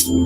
Viewing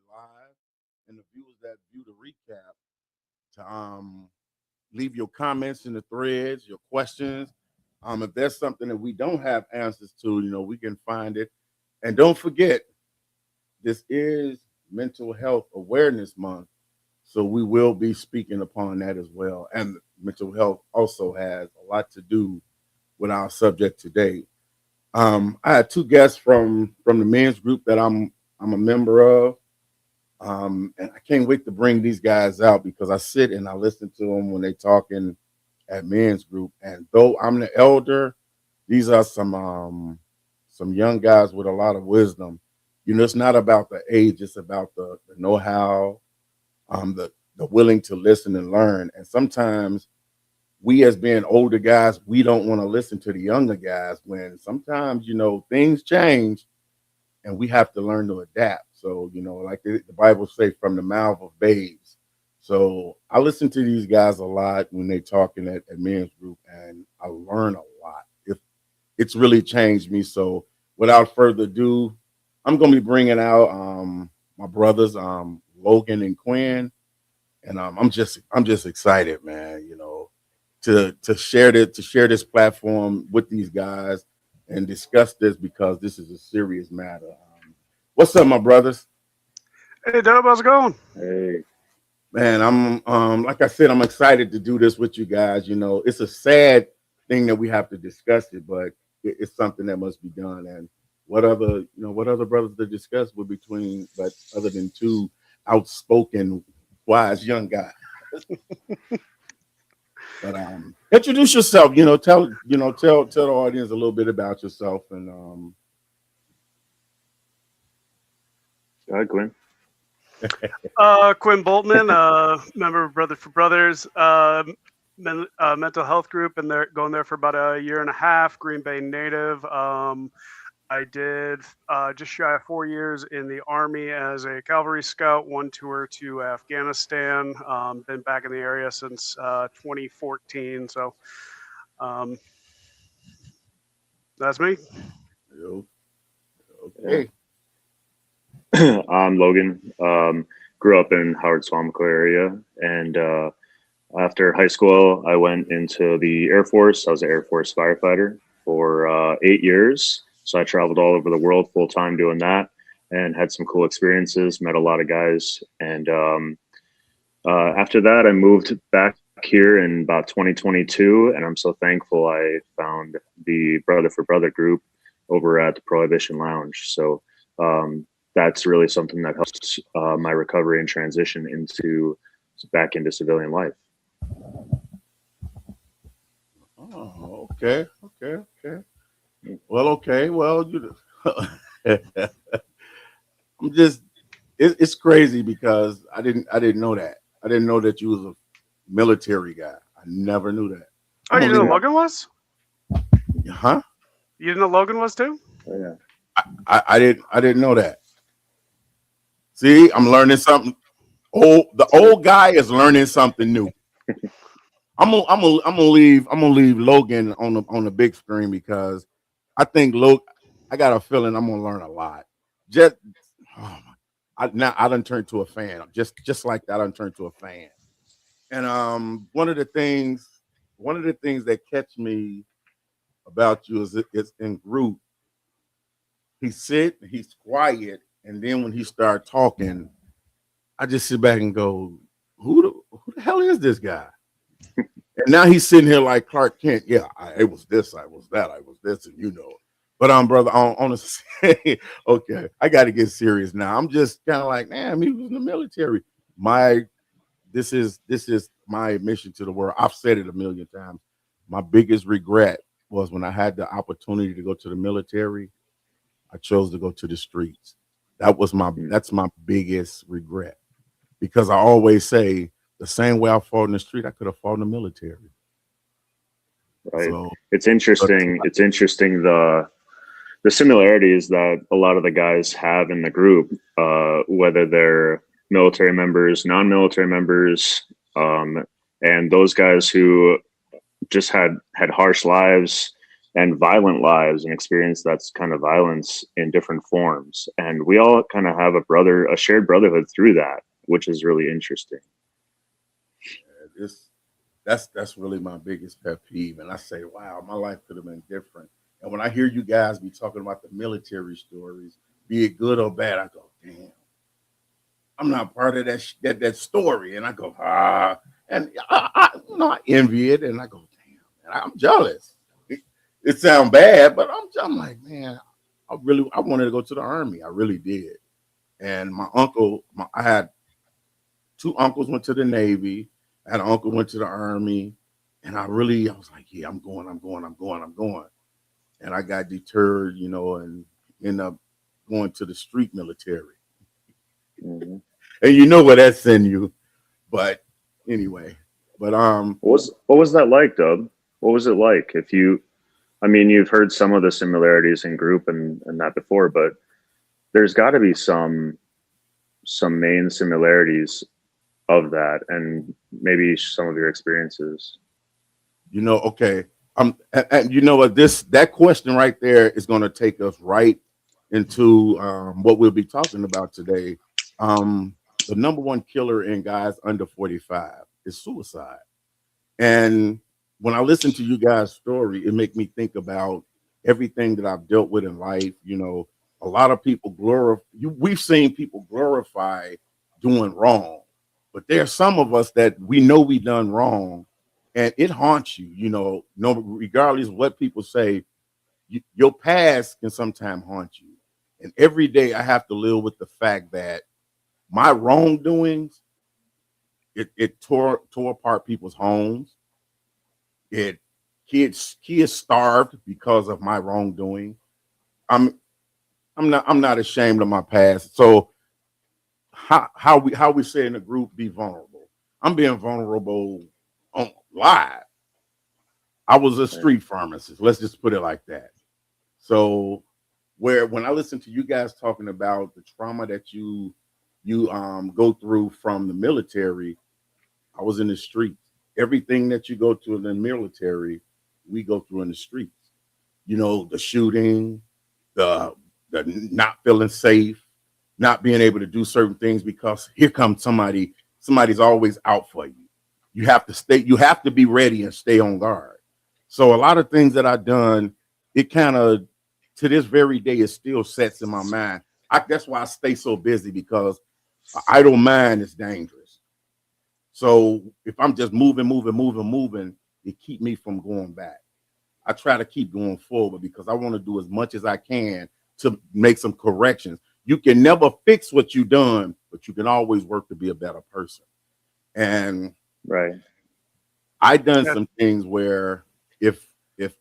live and the viewers that view the recap to leave your comments in the threads, your questions. If there's something that we don't have answers to, we can find it. And don't forget, this is Mental Health Awareness Month. So we will be speaking upon that as well. And mental health also has a lot to do with our subject today. I had two guests from the men's group that I'm a member of. And I can't wait to bring these guys out because I sit and I listen to them when they talking at men's group. And though I'm the elder, these are some young guys with a lot of wisdom. It's not about the age; it's about the know-how, the willing to listen and learn. And sometimes we, as being older guys, we don't want to listen to the younger guys when sometimes things change and we have to learn to adapt. So, like the Bible say, from the mouth of babes. So I listen to these guys a lot when they talking at men's group, and I learn a lot. If it's really changed me. So without further ado, I'm gonna be bringing out my brothers, Logan and Quinn, and I'm just excited, man. To share this platform with these guys and discuss this because this is a serious matter. What's up, my brothers? Hey, Dub, how's it going? Hey, Man, I'm like I said, I'm excited to do this with you guys. It's a sad thing that we have to discuss it, but it's something that must be done. And what other brothers to discuss with between, but other than two outspoken, wise young guys. But introduce yourself. Tell the audience a little bit about yourself, and go ahead, Glenn. Quinn Boltman, member of Brothers for Brothers, mental health group, and they're going there for about a year and a half. Green Bay native. I did just shy of 4 years in the Army as a cavalry scout. One tour to Afghanistan. Been back in the area since 2014. So um, that's me. okay. I'm Logan. Grew up in Howard Swamico area, and after high school, I went into the Air Force. I was an Air Force firefighter for 8 years. So I traveled all over the world full time doing that, and had some cool experiences. Met a lot of guys, and after that, I moved back here in about 2022, and I'm so thankful I found the Brother for Brother group over at the Prohibition Lounge. So that's really something that helps my recovery and transition back into civilian life. Oh, okay, okay, okay. Well, okay. Well, I'm just. It's crazy because I didn't know that. I didn't know that you was a military guy. I never knew that. Oh, I'm you gonna didn't leave. know Logan was? Huh? You didn't know Logan was too? Oh, yeah. I didn't know that. See, I'm learning something. The old guy is learning something new. I'm gonna leave Logan on the big screen because I think I got a feeling I'm gonna learn a lot. Just oh my, now I done turned to a fan. Just like that, I done turned to a fan. And one of the things that catch me about you is in group. He's quiet, and then when he start talking, I just sit back and go, who the hell is this guy? And now he's sitting here like Clark Kent. Yeah, it was this, I was that, I was this, and you know it. But brother, honestly, okay, I got to get serious now. I'm just kind of like, man, he was in the military. This is my admission to the world. I've said it a million times. My biggest regret was when I had the opportunity to go to the military, I chose to go to the streets. That's my biggest regret, because I always say the same way I fought in the street, I could have fought in the military. Right. So It's interesting. It's interesting the similarities that a lot of the guys have in the group, whether they're military members, non-military members, and those guys who just had harsh lives and violent lives and experienced that kind of violence in different forms. And we all kind of have a shared brotherhood through that, which is really interesting. That's really my biggest pet peeve. And I say, wow, my life could have been different. And when I hear you guys be talking about the military stories, be it good or bad, I go, damn, I'm not part of that story. And I go, and I envy it, and I go, damn, man, I'm jealous. It sounds bad, but I'm like, man, I wanted to go to the Army. I really did. And my uncle, I had two uncles went to the Navy. I had an uncle went to the Army, and I was like, yeah, I'm going. And I got deterred, and ended up going to the street military. Mm-hmm. And you know where that's sending you. But anyway, what was that like, Dub? What was it like? You've heard some of the similarities in group and that before, but there's got to be some main similarities of that, and maybe some of your experiences. Okay. And you know what? That question right there is going to take us right into what we'll be talking about today. The number one killer in guys under 45 is suicide. And when I listen to you guys' story, it makes me think about everything that I've dealt with in life. A lot of people we've seen people glorify doing wrong, but there are some of us that we know we done wrong, and it haunts you. No, regardless of what people say, your past can sometimes haunt you. And every day I have to live with the fact that my wrongdoings, it tore apart people's homes. Kids starved because of my wrongdoing. I'm not ashamed of my past. So how we say in the group, be vulnerable. I'm being vulnerable on live. I was a street pharmacist. Let's just put it like that. So when I listen to you guys talking about the trauma that you go through from the military, I was in the streets. Everything that you go through in the military, we go through in the streets. The shooting, the not feeling safe, not being able to do certain things because here comes somebody's always out for you. You have to be ready and stay on guard. So a lot of things that I've done, it kind of, to this very day, it still sets in my mind. That's why I stay so busy, because an idle mind is dangerous. So if I'm just moving, it keep me from going back. I try to keep going forward because I want to do as much as I can to make some corrections. You can never fix what you've done, but you can always work to be a better person. And right, I done some things where if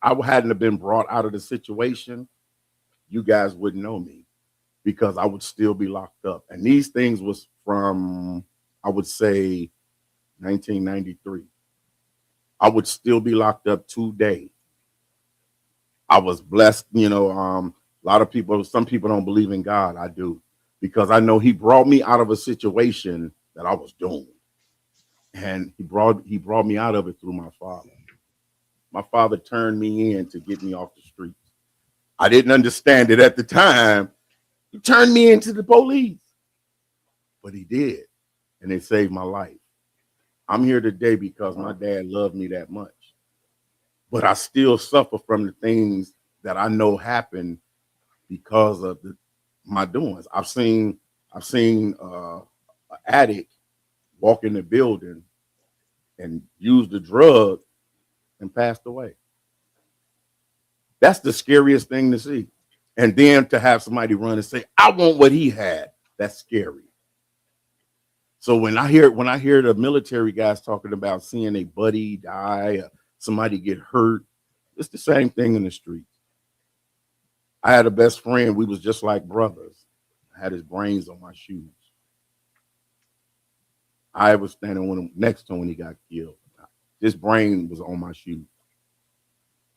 I hadn't have been brought out of the situation, you guys wouldn't know me, because I would still be locked up. And these things was from, I would say, 1993. I would still be locked up today. I was blessed, a lot of people, some people don't believe in God. I do, because I know he brought me out of a situation that I was doomed. And he brought me out of it through my father. My father turned me in to get me off the streets. I didn't understand it at the time. He turned me into the police, but he did. And it saved my life. I'm here today because my dad loved me that much. But I still suffer from the things that I know happened because of my doings. I've seen an addict walk in the building and use the drug and passed away. That's the scariest thing to see. And then to have somebody run and say, I want what he had, that's scary. So when I hear the military guys talking about seeing a buddy die, somebody get hurt, it's the same thing in the streets. I had a best friend, we was just like brothers. I had his brains on my shoes. I was standing next to him when he got killed. His brain was on my shoes.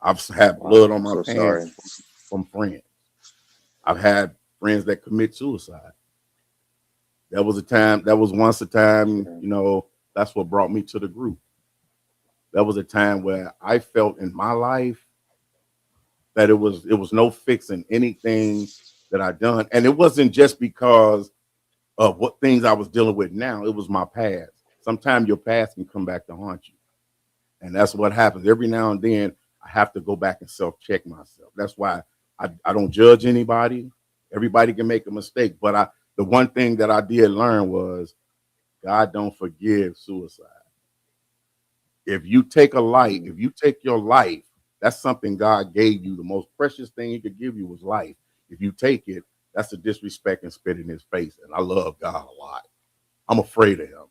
I've had blood on my pants from friends. I've had friends that commit suicide. That was once a time, that's what brought me to the group. That was a time where I felt in my life that it was no fixing anything that I done. And it wasn't just because of what things I was dealing with now. It was my past. Sometimes your past can come back to haunt you. And that's what happens. Every now and then, I have to go back and self-check myself. That's why I don't judge anybody. Everybody can make a mistake. But the one thing that I did learn was God don't forgive suicide. If you take your life, that's something God gave you. The most precious thing he could give you was life. If you take it, that's a disrespect and spit in his face. And I love God a lot. I'm afraid of him.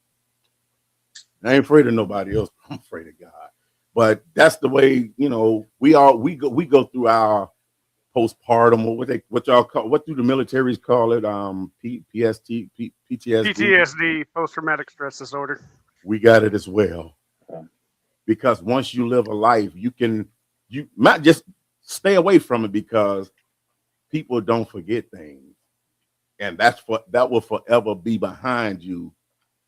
I ain't afraid of nobody else. I'm afraid of God. But that's the way, we go through our postpartum, or what y'all call, what do the militaries call it? PTSD. PTSD, post-traumatic stress disorder. We got it as well. Because once you live a life, you might just stay away from it, because people don't forget things. And that will forever be behind you.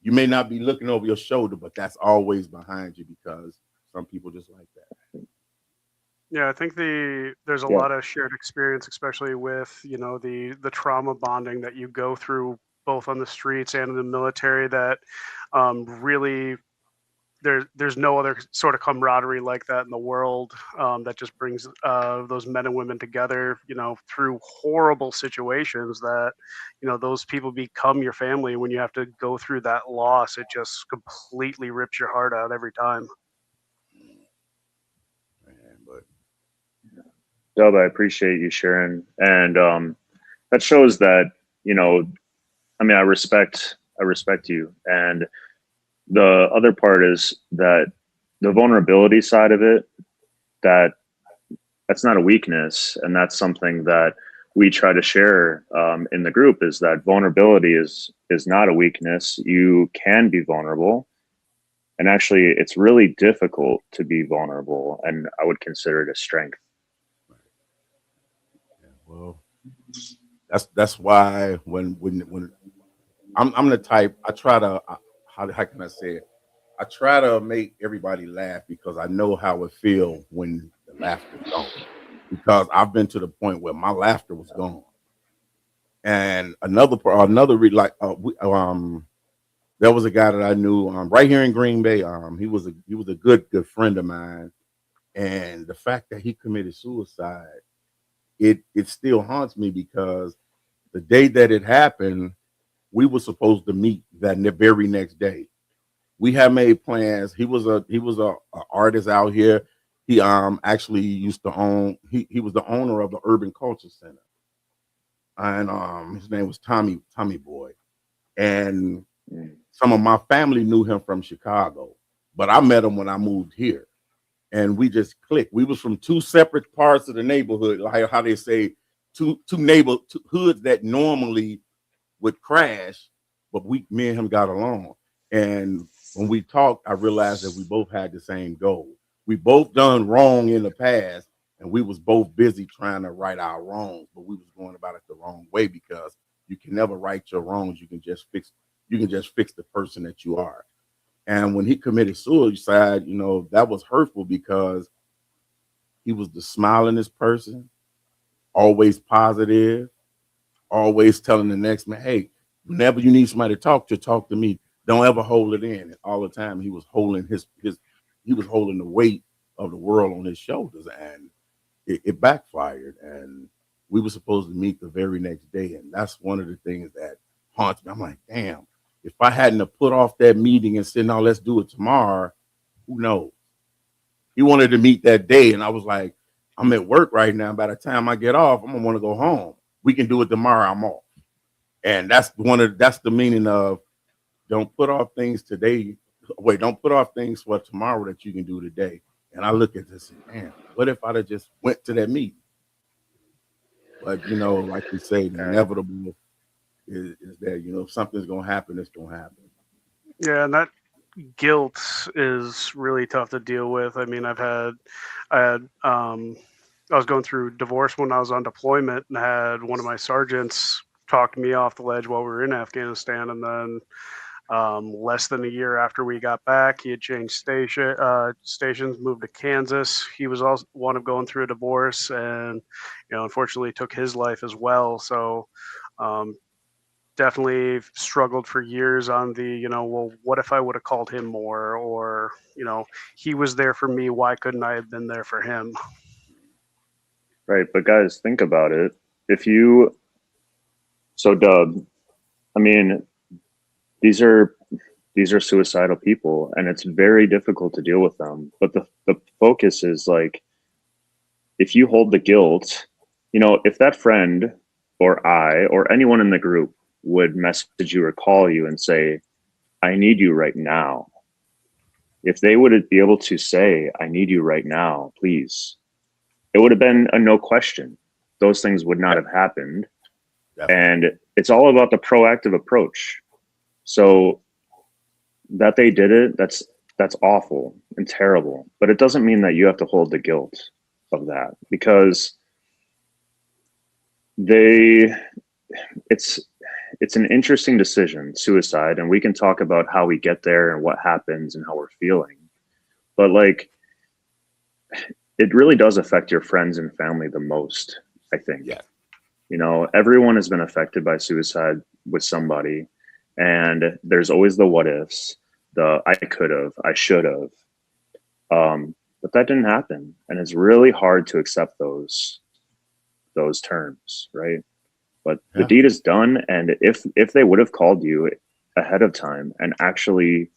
You may not be looking over your shoulder, but that's always behind you, because some people just like that. Yeah, I think there's a lot of shared experience, especially with, the trauma bonding that you go through both on the streets and in the military, that really there's no other sort of camaraderie like that in the world, that just brings those men and women together, through horrible situations that, those people become your family. When you have to go through that loss, it just completely rips your heart out every time. Dub, I appreciate you sharing. And that shows that, I respect you. And the other part is that the vulnerability side of it, that's not a weakness. And that's something that we try to share in the group, is that vulnerability is not a weakness. You can be vulnerable. And actually, it's really difficult to be vulnerable. And I would consider it a strength. Well, that's why when I'm the type, I try to how can I say it? I try to make everybody laugh, because I know how it feels when the laughter's gone. Because I've been to the point where my laughter was gone. And there was a guy that I knew right here in Green Bay. He was a good friend of mine, and the fact that he committed suicide, it still haunts me, because the day that it happened, we were supposed to meet the very next day. We had made plans. He was a artist out here. He actually used to own. He was the owner of the Urban Culture Center, and his name was Tommy Boy. And some of my family knew him from Chicago, but I met him when I moved here. And we just clicked. We was from two separate parts of the neighborhood, like how they say, two hoods that normally would crash, but me and him got along. And when we talked, I realized that we both had the same goal. We both done wrong in the past, and we was both busy trying to right our wrongs, but we was going about it the wrong way, because you can never right your wrongs. You can just fix the person that you are. And when he committed suicide, that was hurtful, because he was the smilingest person, always positive, always telling the next man, hey, whenever you need somebody to talk to me. Don't ever hold it in. And all the time he was holding he was holding the weight of the world on his shoulders, and it backfired. And we were supposed to meet the very next day. And that's one of the things that haunts me. I'm like, damn, if I hadn't have put off that meeting and said, no, let's do it tomorrow, who knows? He wanted to meet that day, and I was like, I'm at work right now. By the time I get off, I'm gonna want to go home. We can do it tomorrow. I'm off. And that's the meaning of don't put off things today. Wait, don't put off things for tomorrow that you can do today. And I look at this and man, what if I'd have just went to that meeting? But like we say, the inevitable is that if something's gonna happen, it's gonna happen. Yeah, and that guilt is really tough to deal with. I mean, I was going through divorce when I was on deployment and had one of my sergeants talk me off the ledge while we were in Afghanistan. And then less than a year after we got back, he had changed stations, moved to Kansas. He was also one of going through a divorce and, unfortunately took his life as well. So definitely struggled for years on the, well, what if I would have called him more? Or, he was there for me. Why couldn't I have been there for him? Right. But guys, think about it. So Dub, I mean, these are suicidal people and it's very difficult to deal with them. But the focus is like, if you hold the guilt, if that friend or I or anyone in the group would message you or call you and say, I need you right now. If they would be able to say, I need you right now, please, it would have been a no question. Those things would not have happened. Definitely. And it's all about the proactive approach. So that they did it, that's awful and terrible. But it doesn't mean that you have to hold the guilt of that, because it's an interesting decision, suicide, and we can talk about how we get there and what happens and how we're feeling. But like, it really does affect your friends and family the most, I think. Yeah. Everyone has been affected by suicide with somebody, and there's always the what ifs, the I could have, I should have. But that didn't happen. And it's really hard to accept those terms, right? But the deed is done. And if they would have called you ahead of time and actually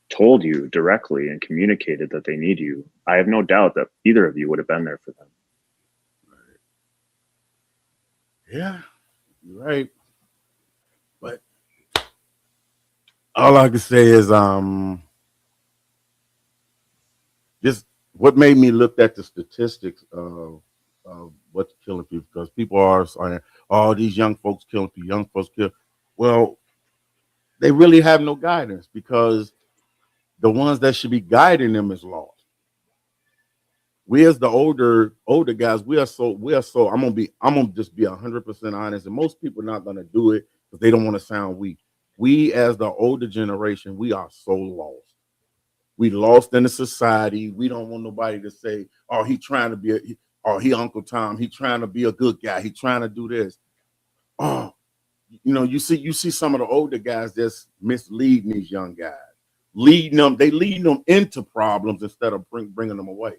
told you directly and communicated that they need you, I have no doubt that either of you would have been there for them. Yeah, you're right. But all I can say is just what made me look at the statistics of what's killing people, because people are saying, oh, these young folks killing people, young folks kill. Well, they really have no guidance, because the ones that should be guiding them is lost. We as the older guys, we are so I'm gonna just be 100% honest, and most people are not gonna do it because they don't want to sound weak. We as the older generation, we are so lost. We lost in the society. We don't want nobody to say, oh, he trying to be he Uncle Tom, he trying to be a good guy, he trying to do this. Oh, you see some of the older guys just misleading these young guys, leading them into problems instead of bringing them away.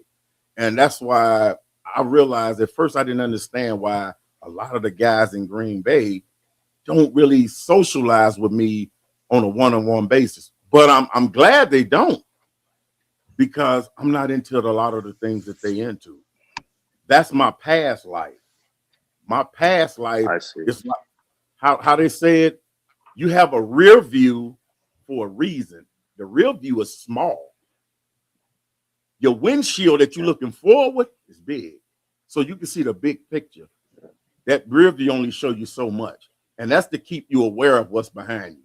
And that's why I realized at first I didn't understand why a lot of the guys in Green Bay don't really socialize with me on a one-on-one basis. But I'm glad they don't, because I'm not into a lot of the things that they into. That's my past life. My past life is like how they say it. You have a rear view for a reason. The rear view is small. Your windshield that you're looking forward is big, so you can see the big picture. That rear view only shows you so much, and that's to keep you aware of what's behind you.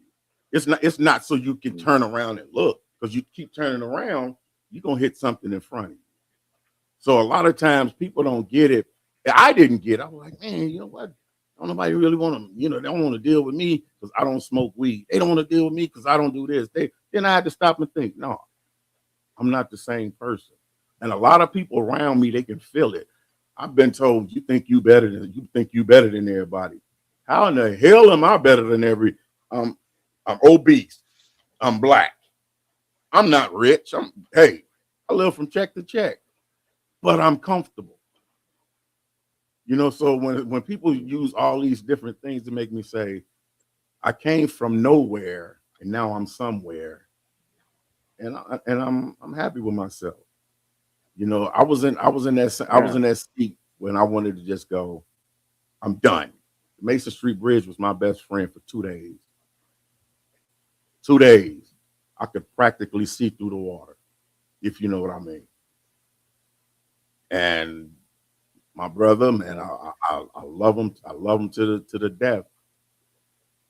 It's not so you can turn around and look, because you keep turning around, you're gonna hit something in front of you. So a lot of times people don't get it. I didn't get it. I was like, man, you know what? Don't nobody really want to, they don't want to deal with me because I don't smoke weed. They don't want to deal with me because I don't do this. Then I had to stop and think, no, I'm not the same person. And a lot of people around me, they can feel it. I've been told, you think you better than everybody. How in the hell am I better than I'm obese. I'm black. I'm not rich. I live from check to check, but I'm comfortable. So when people use all these different things to make me say, I came from nowhere and now I'm somewhere, and I'm happy with myself. I was in that seat when I wanted to just go, I'm done. The Mason Street Bridge was my best friend for 2 days. 2 days. I could practically see through the water, if you know what I mean. And my brother, man, I love him. I love him to the death.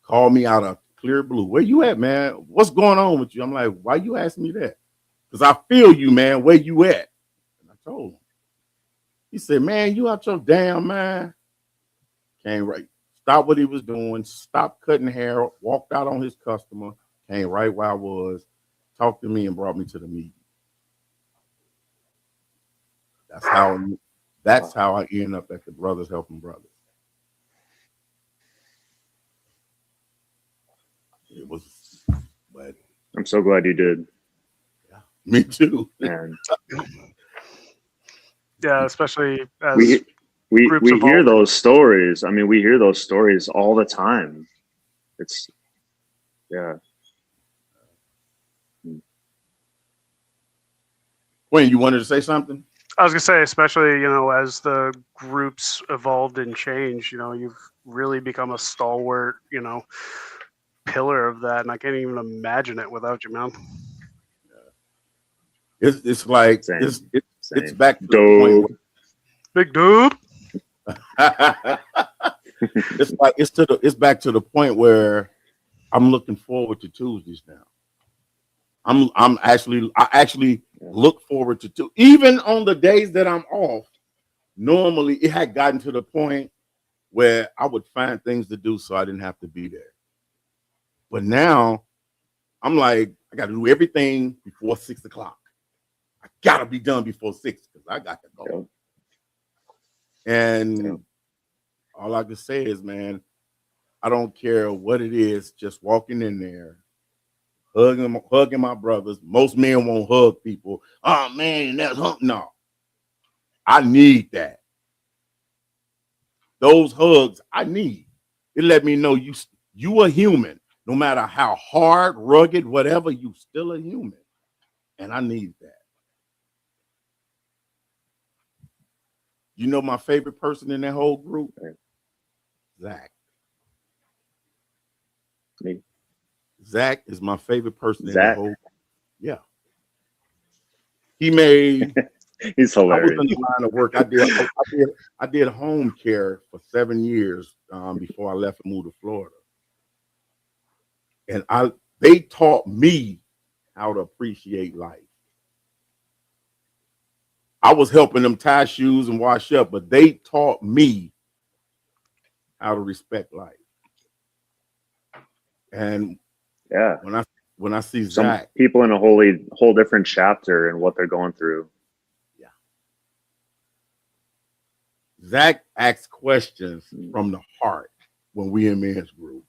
Called me out of clear blue. Where you at, man? What's going on with you? I'm like, why you asking me that? Because I feel you, man. Where you at? And I told him. He said, man, you out your damn mind. Came right. Stopped what he was doing. Stopped cutting hair. Walked out on his customer. Came right where I was. Talked to me and brought me to the meeting. That's how I end up at the Brothers Helping Brothers. It was, but I'm so glad you did. yeah, me too. And Yeah, especially as we groups hear evolve. those stories. I mean, we hear those stories all the time. It's Wayne, you wanted to say something? I was gonna say, especially as the groups evolved and changed, you've really become a stalwart, pillar of that, and I can't even imagine it without you, man. It's like Same. it's back to the point dope. Big dude. where it's back to the point where I'm looking forward to Tuesdays now. I actually look forward to two. Even on the days that I'm off, normally it had gotten to the point where I would find things to do so I didn't have to be there. But now I'm like, I got to do everything before 6 o'clock. I got to be done before 6 because I got to go. And all I can say is, man, I don't care what it is, just walking in there, hugging my brothers. Most men won't hug people. Oh man, that's no. I need that. Those hugs I need. It let me know you a human. No matter how hard, rugged, whatever, you still a human. And I need that. You know my favorite person in that whole group? Zach. Me. Zach is my favorite person in the Zach? whole. Yeah. He made. He's I was hilarious. in the line of work. I did home care for 7 years before I left and moved to Florida. And they taught me how to appreciate life. I was helping them tie shoes and wash up, but they taught me how to respect life. And Yeah. when I see Some Zach, people in a whole different chapter and what they're going through. yeah, Zach asks questions from the heart when we in men's group.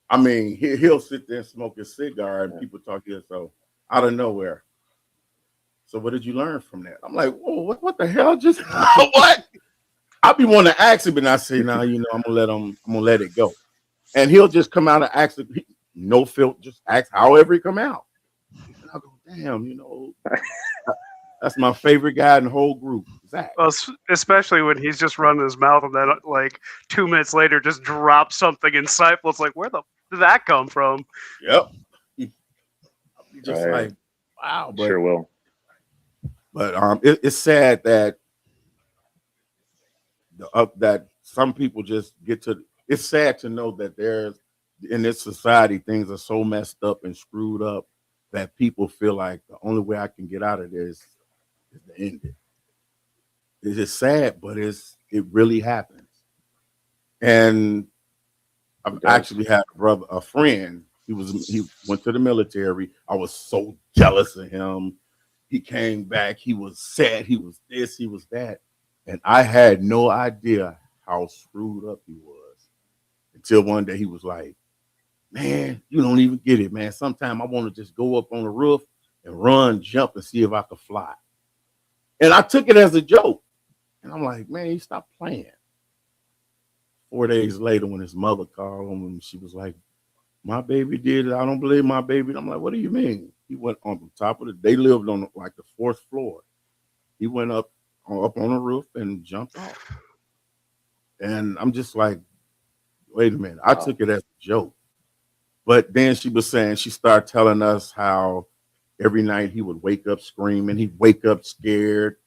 I mean, he'll sit there and smoke a cigar, and people talk to him so out of nowhere. So what did you learn from that? I'm like, whoa, what the hell just what? I be wanting to ask him, and I say, now I'm gonna let it go. And he'll just come out and ask, no filter, just ask however he come out. And I go, damn, that's my favorite guy in the whole group, Zach. Well, especially when he's just running his mouth and then like 2 minutes later just drops something insightful. It's like, where the did that come from? Yep. Just Right. like, wow. But, Sure will. But it's sad that that some people just get to. It's sad to know that there's in this society things are so messed up and screwed up that people feel like the only way I can get out of this is to end it. It's just sad, but it really happens. And I've actually had a friend. He went to the military. I was so jealous of him. He came back. He was sad. He was this. He was that. And I had no idea how screwed up he was until one day he was like, man, you don't even get it, man. Sometimes I want to just go up on the roof and run, jump, and see if I could fly. And I took it as a joke. And I'm like, man, you stop playing. 4 days later, when his mother called him, and she was like, my baby did it. I don't believe my baby. And I'm like, what do you mean? He went on the top of they lived on like the 4th floor. He went up on the roof and jumped off. And I'm just like, wait a minute. I took it as a joke. But then she was saying, she started telling us how every night he would wake up screaming. He'd wake up scared.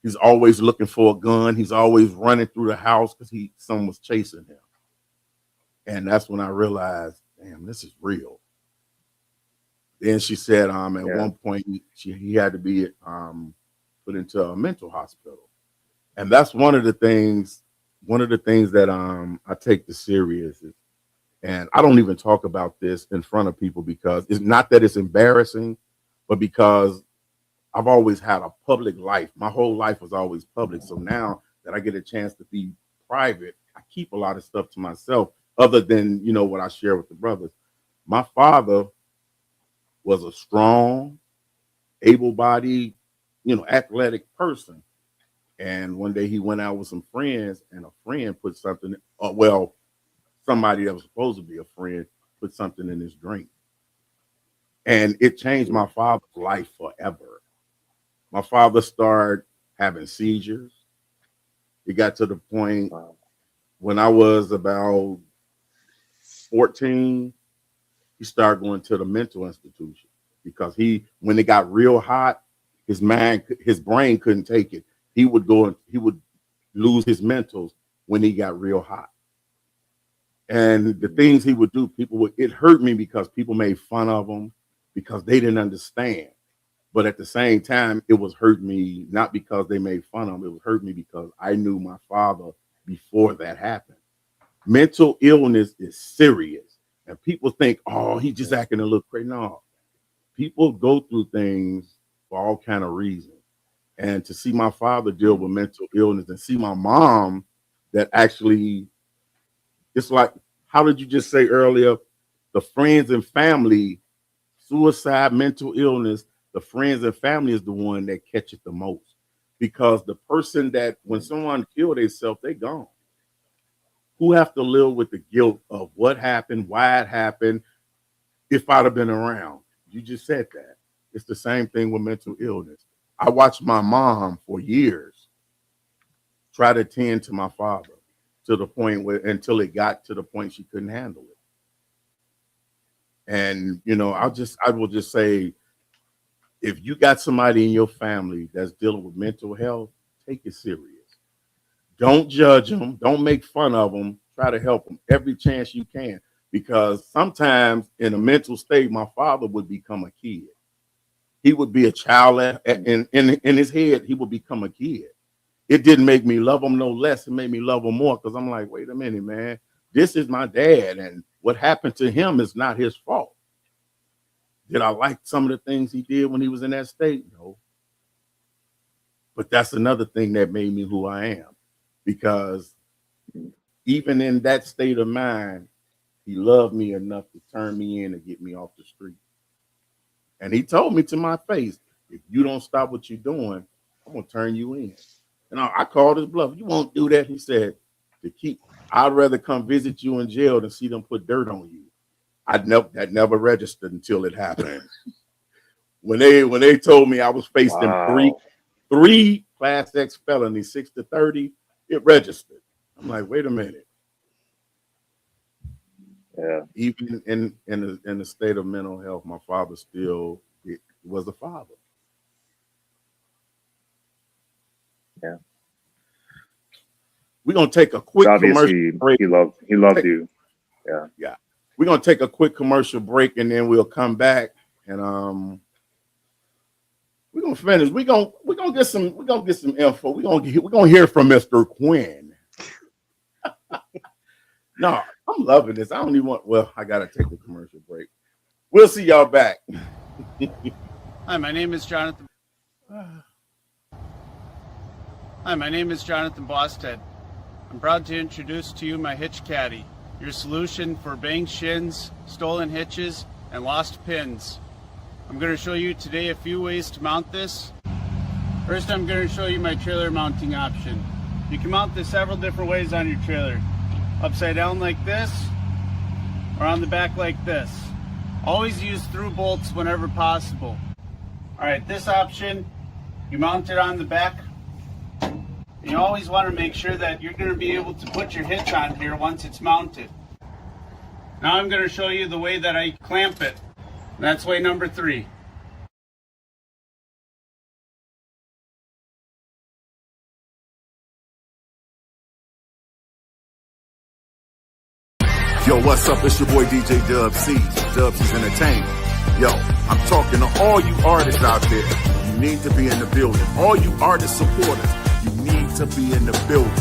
He's always looking for a gun. He's always running through the house because someone was chasing him. And that's when I realized, damn, this is real. Then she said, at one point he had to be put into a mental hospital. And that's one of the things that I take this serious. And I don't even talk about this in front of people because it's not that it's embarrassing, but because I've always had a public life. My whole life was always public. So now that I get a chance to be private, I keep a lot of stuff to myself other than, what I share with the brothers. My father was a strong, able-bodied, athletic person. And one day he went out with some friends and a friend put something, somebody that was supposed to be a friend put something in his drink. And it changed my father's life forever. My father started having seizures. It got to the point when I was about 14, he started going to the mental institution because when it got real hot, his brain couldn't take it. He would lose his mentals when he got real hot. And the things he would do, it hurt me because people made fun of him because they didn't understand. But at the same time, it was hurt me, not because they made fun of him. It was hurt me because I knew my father before that happened. Mental illness is serious. And people think, oh, he's just acting a little crazy. No, people go through things for all kind of reasons. And to see my father deal with mental illness and see my mom that actually, it's like, how did you just say earlier, the friends and family, suicide, mental illness, the friends and family is the one that catch it the most. Because the person that, when someone killed themselves, they gone. Who have to live with the guilt of what happened, why it happened, if I'd have been around? You just said that. It's the same thing with mental illness. I watched my mom for years try to tend to my father to the point until it got to the point she couldn't handle it. And, I will just say, if you got somebody in your family that's dealing with mental health, take it serious. Don't judge them. Don't make fun of them. Try to help them every chance you can. Because sometimes in a mental state, my father would become a kid. He would be a child in his head. He would become a kid. It didn't make me love him no less. It made me love him more because I'm like, wait a minute, man. This is my dad. And what happened to him is not his fault. Did I like some of the things he did when he was in that state? No. But that's another thing that made me who I am. Because even in that state of mind, he loved me enough to turn me in and get me off the street. And he told me to my face, if you don't stop what you're doing, I'm going to turn you in. And I called his bluff. You won't do that. He said, I'd rather come visit you in jail than see them put dirt on you. That never registered until it happened. When they told me I was facing three Class X felonies, 6 to 30, it registered. I'm like, wait a minute. Yeah. Even in the state of mental health, my father still was a father. Yeah. We're gonna take a quick commercial break. He loved you. Yeah. Yeah. We're gonna take a quick commercial break and then we'll come back and we're gonna finish. We're gonna get some info. We're gonna hear from Mr. Quinn. No, I'm loving this. I don't even I gotta take a commercial break. We'll see y'all back. Hi, my name is Jonathan. Hi, my name is Jonathan Bosted. I'm proud to introduce to you my Hitch Caddy, your solution for banged shins, stolen hitches, and lost pins. I'm going to show you today a few ways to mount this. First, I'm going to show you my trailer mounting option. You can mount this several different ways on your trailer. Upside down like this, or on the back like this. Always use through bolts whenever possible. All right, this option, you mount it on the back. You always want to make sure that you're going to be able to put your hitch on here once it's mounted. Now I'm going to show you the way that I clamp it. That's way number 3. Yo, what's up? It's your boy DJ Dub C. Dub C's Entertainment. Yo, I'm talking to all you artists out there. You need to be in the building. All you artist supporters, you need to be in the building.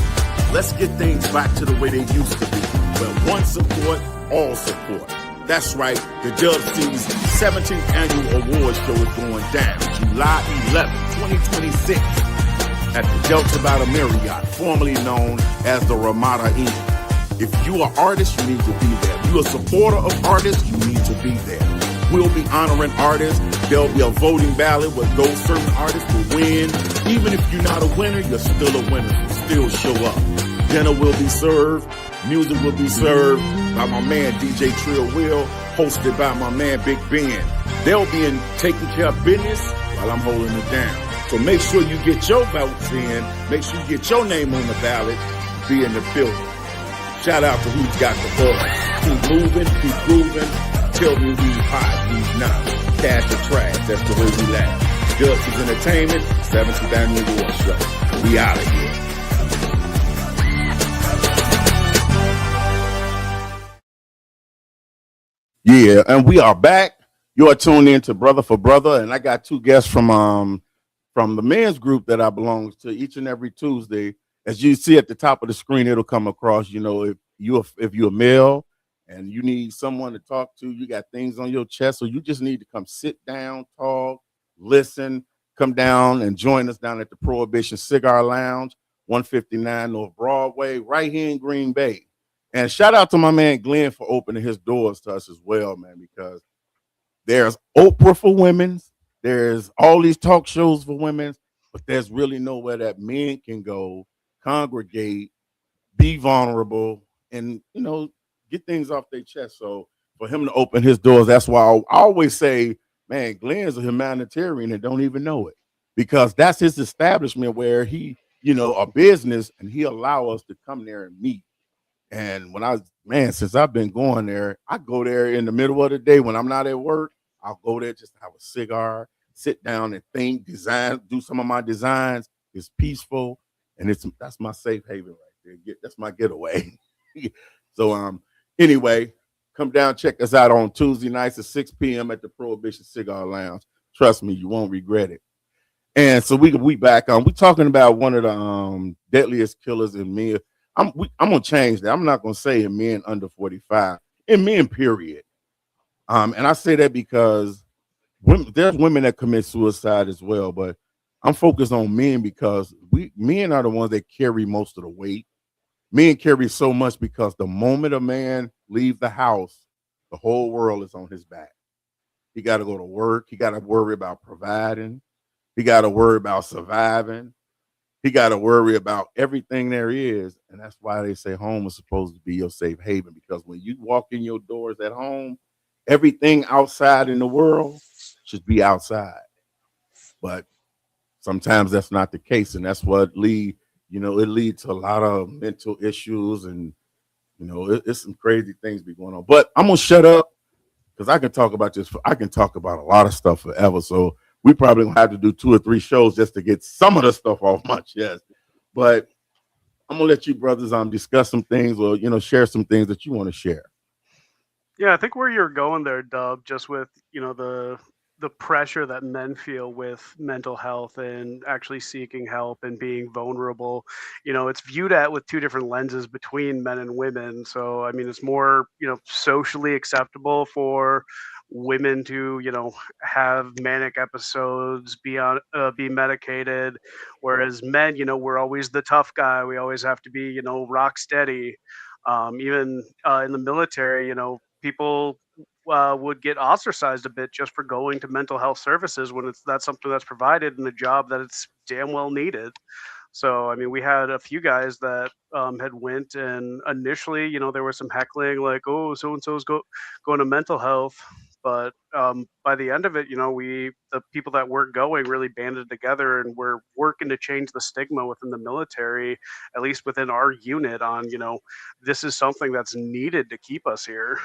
Let's get things back to the way they used to be. Where one support, all support. That's right, the Dub C's 17th Annual Award Show is going down July 11, 2026 at the Delta Battle Marriott, formerly known as the Ramada Inn. If you are an artist, you need to be there. If you're a supporter of artists, you need to be there. We'll be honoring artists. There'll be a voting ballot where those certain artists will win. Even if you're not a winner, you're still a winner. Still show up. Dinner will be served. Music will be served by my man DJ Trill Will, hosted by my man Big Ben. They'll be in taking care of business while I'm holding it down. So make sure you get your votes in. Make sure you get your name on the ballot. Be in the building. Shout out to who's got the buzz. Keep moving, keep grooving. Tell me who's hot, who's not. Cash or trash, that's the way we laugh. Dub C's Entertainment, 7th Annual Award Show. We out of here. Yeah, and we are back. You are tuned in to Brother for Brother, and I got 2 guests from the men's group that I belong to each and every Tuesday. As you see at the top of the screen, it'll come across. You know, if you're a male and you need someone to talk to, you got things on your chest, so you just need to come sit down, talk, listen, come down and join us down at the Prohibition Cigar Lounge, 159 North Broadway, right here in Green Bay. And shout out to my man Glenn for opening his doors to us as well, man, because there's Oprah for women, there's all these talk shows for women, but there's really nowhere that men can go, congregate, be vulnerable, and, you know, get things off their chest. So for him to open his doors, that's why I always say, man, Glenn's a humanitarian and don't even know it, because that's his establishment where he, you know, a business, and he allow us to come there and meet. And since I've been going there, I go there in the middle of the day when I'm not at work. I'll go there just to have a cigar, sit down and think, design, do some of my designs. It's peaceful, and that's my safe haven right there. That's my getaway. So anyway, come down, check us out on Tuesday nights at 6 p.m. at the Prohibition Cigar Lounge. Trust me, you won't regret it. And so we back on. We're talking about one of the deadliest killers in men. I'm gonna change that. I'm not gonna say in men under 45, in men, period. And I say that because there's women that commit suicide as well, but I'm focused on men because men are the ones that carry most of the weight. Men carry so much because the moment a man leaves the house, the whole world is on his back. He got to go to work. He got to worry about providing. He got to worry about surviving. He got to worry about everything there is. And that's why they say home is supposed to be your safe haven, because when you walk in your doors at home, everything outside in the world should be outside. But sometimes that's not the case. And that's what it leads to a lot of mental issues, and, you know, it's some crazy things be going on. But I'm going to shut up because I can talk about this. I can talk about a lot of stuff forever. So we probably gonna have to do 2 or 3 shows just to get some of the stuff off my chest. But I'm gonna let you brothers discuss some things, or, you know, share some things that you want to share. Yeah, I think where you're going there, Dub, just with, you know, the pressure that men feel with mental health and actually seeking help and being vulnerable, you know, it's viewed at with 2 different lenses between men and women. So, I mean, it's more, you know, socially acceptable for women to, you know, have manic episodes, be medicated, whereas men, you know, we're always the tough guy. We always have to be, you know, rock steady. Even in the military, you know, people would get ostracized a bit just for going to mental health services when that's something that's provided in a job that it's damn well needed. So, I mean, we had a few guys that had went, and initially, you know, there was some heckling like, oh, so-and-so's going to mental health. But by the end of it, the people that weren't going really banded together, and we're working to change the stigma within the military, at least within our unit, on this is something that's needed to keep us here.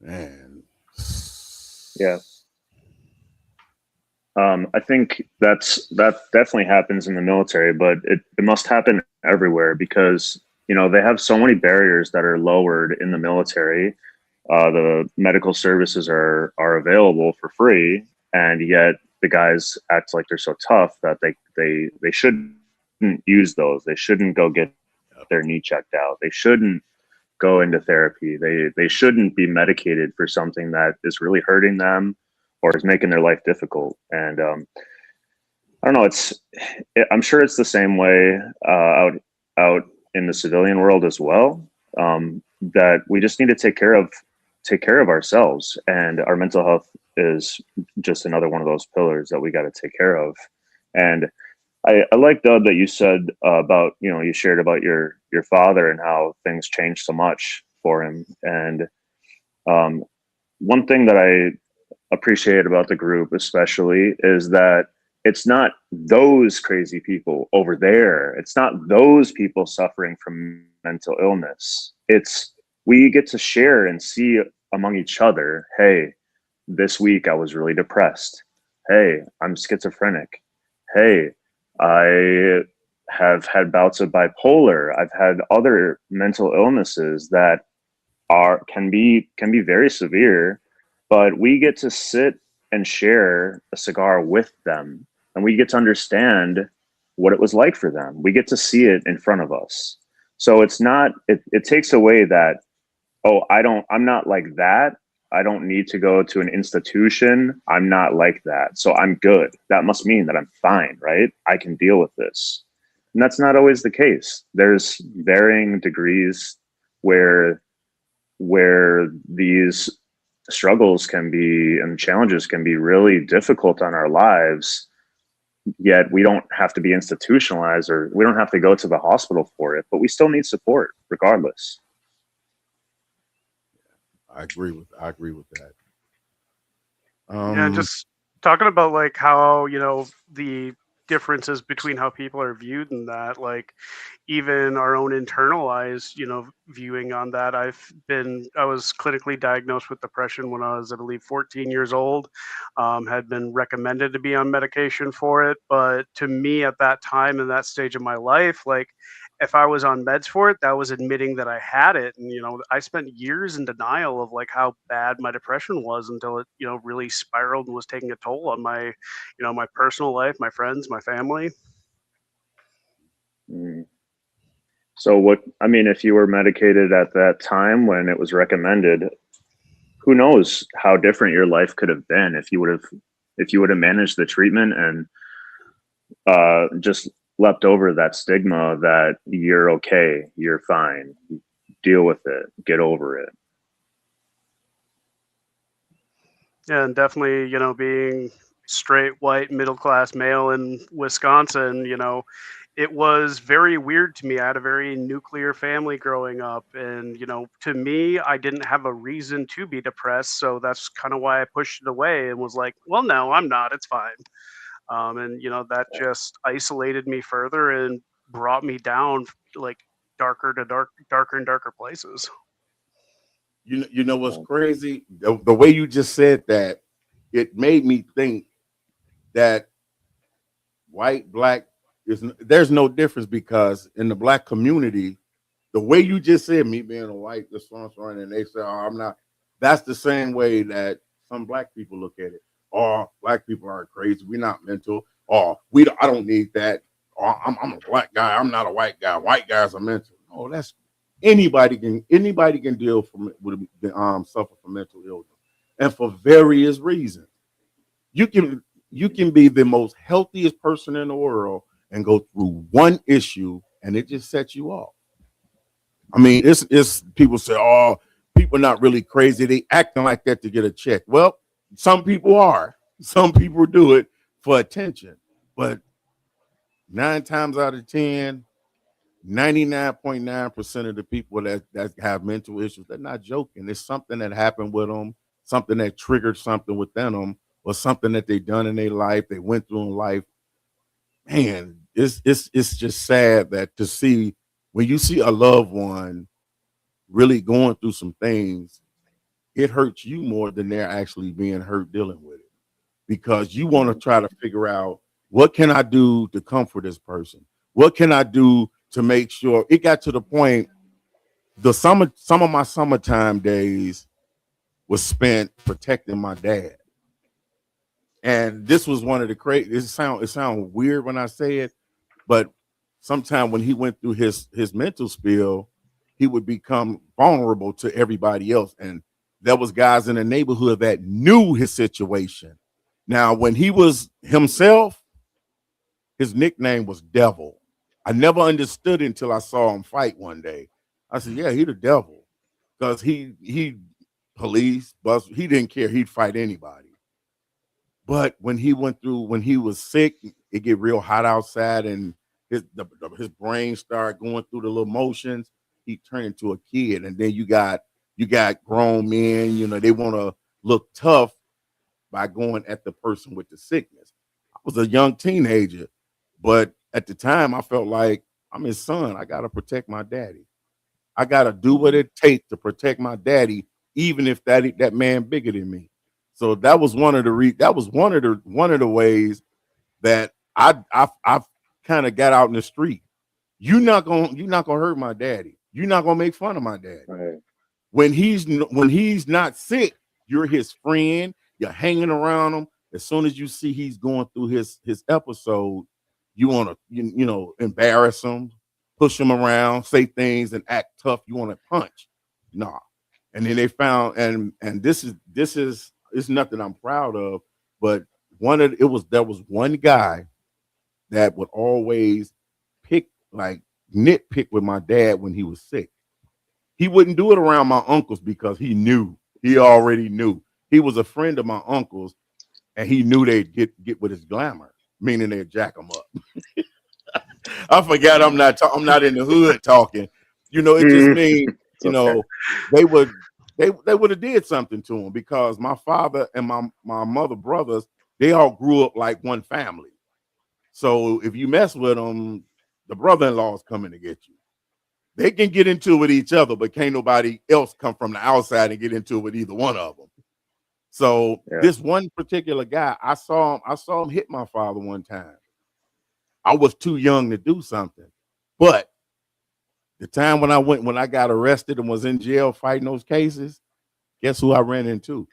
Man. Yeah. I think that definitely happens in the military, but it must happen everywhere because, they have so many barriers that are lowered in the military. The medical services are available for free, and yet the guys act like they're so tough that they shouldn't use those. They shouldn't go get their knee checked out. They shouldn't go into therapy. They shouldn't be medicated for something that is really hurting them or is making their life difficult. And I don't know. I'm sure it's the same way out in the civilian world as well. That we just need to take care of ourselves, and our mental health is just another one of those pillars that we got to take care of. And I like, Doug, that you said about, you shared about your father and how things changed so much for him. And one thing that I appreciate about the group especially is that it's not those crazy people over there. It's not those people suffering from mental illness. It's we get to share and see among each other, hey, this week I was really depressed. Hey, I'm schizophrenic. Hey, I have had bouts of bipolar. I've had other mental illnesses that can be very severe, but we get to sit and share a cigar with them, and we get to understand what it was like for them. We get to see it in front of us. So it's not, it takes away that, oh, I'm not like that. I don't need to go to an institution. I'm not like that. So I'm good. That must mean that I'm fine, right? I can deal with this. And that's not always the case. There's varying degrees where these struggles can be and challenges can be really difficult on our lives, yet we don't have to be institutionalized or we don't have to go to the hospital for it, but we still need support regardless. I agree with that. Yeah, just talking about like how the differences between how people are viewed and that, like even our own internalized viewing on that. I was clinically diagnosed with depression when I was, I believe, 14 years old. Had been recommended to be on medication for it, but to me at that time in that stage of my life, like if I was on meds for it, that was admitting that I had it. And, I spent years in denial of like how bad my depression was until it, really spiraled and was taking a toll on my, my personal life, my friends, my family. So if you were medicated at that time when it was recommended, who knows how different your life could have been if you would have managed the treatment and just leapt over that stigma that you're okay, you're fine, deal with it, get over it. Yeah, and definitely, being straight white middle class male in Wisconsin, it was very weird to me. I had a very nuclear family growing up, and to me, I didn't have a reason to be depressed, so that's kind of why I pushed it away and was like, well, no, I'm not, it's fine. And that just isolated me further and brought me down like darker and darker places. You know what's crazy? The way you just said that, it made me think that white, black there's no difference, because in the black community, the way you just said, me being a white, the sponsor, and they say, oh, I'm not. That's the same way that some black people look at it. Oh, black people aren't crazy. We're not mental. Oh, I don't need that. Oh, I'm a black guy. I'm not a white guy. White guys are mental. Oh, that's anybody can deal with suffer from mental illness, and for various reasons. You can be the most healthiest person in the world and go through one issue, and it just sets you off. I mean, it's people say, oh, people not really crazy. They acting like that to get a check. Well, some people are. Some people do it for attention. But 9 times out of 10, 99.9% of the people that have mental issues, they're not joking. It's something that happened with them, something that triggered something within them, or something that they done in their life, they went through in life. Man, it's just sad that to see when you see a loved one really going through some things, it hurts you more than they're actually being hurt dealing with it, because you want to try to figure out, what can I do to comfort this person? What can I do to make sure? It got to the point, some of my summertime days was spent protecting my dad. And this was one of the crazy, it sound weird when I say it, but sometime when he went through his mental spill, he would become vulnerable to everybody else. And there was guys in the neighborhood that knew his situation. Now, when he was himself, his nickname was Devil. I never understood it until I saw him fight one day. I said, yeah, he the devil. Because he police, bus, he didn't care. He'd fight anybody. But when he was sick, it get real hot outside, and his brain started going through the little motions. He turned into a kid. And then you got grown men, they want to look tough by going at the person with the sickness. I was a young teenager, but at the time I felt like I'm his son. I got to protect my daddy. I got to do what it takes to protect my daddy, even if that man bigger than me. So that was one of the ways that I kind of got out in the street. You're not gonna hurt my daddy. You're not gonna make fun of my daddy. Right. When he's not sick, you're his friend. You're hanging around him. As soon as you see he's going through his episode, you want to embarrass him, push him around, say things, and act tough. You want to punch. Nah. And then they found, and this is it's nothing I'm proud of, but there was one guy that would always nitpick with my dad when he was sick. He wouldn't do it around my uncles because he already knew. He was a friend of my uncles, and he knew they'd get with his glamour, meaning they'd jack him up. I forgot I'm not in the hood talking. It just means, they would have did something to him, because my father and my mother brothers, they all grew up like one family. So if you mess with them, the brother-in-law is coming to get you. They can get into it with each other, but can't nobody else come from the outside and get into it with either one of them. So This one particular guy, I saw him hit my father one time. I was too young to do something, but the time when I got arrested and was in jail fighting those cases, guess who I ran into?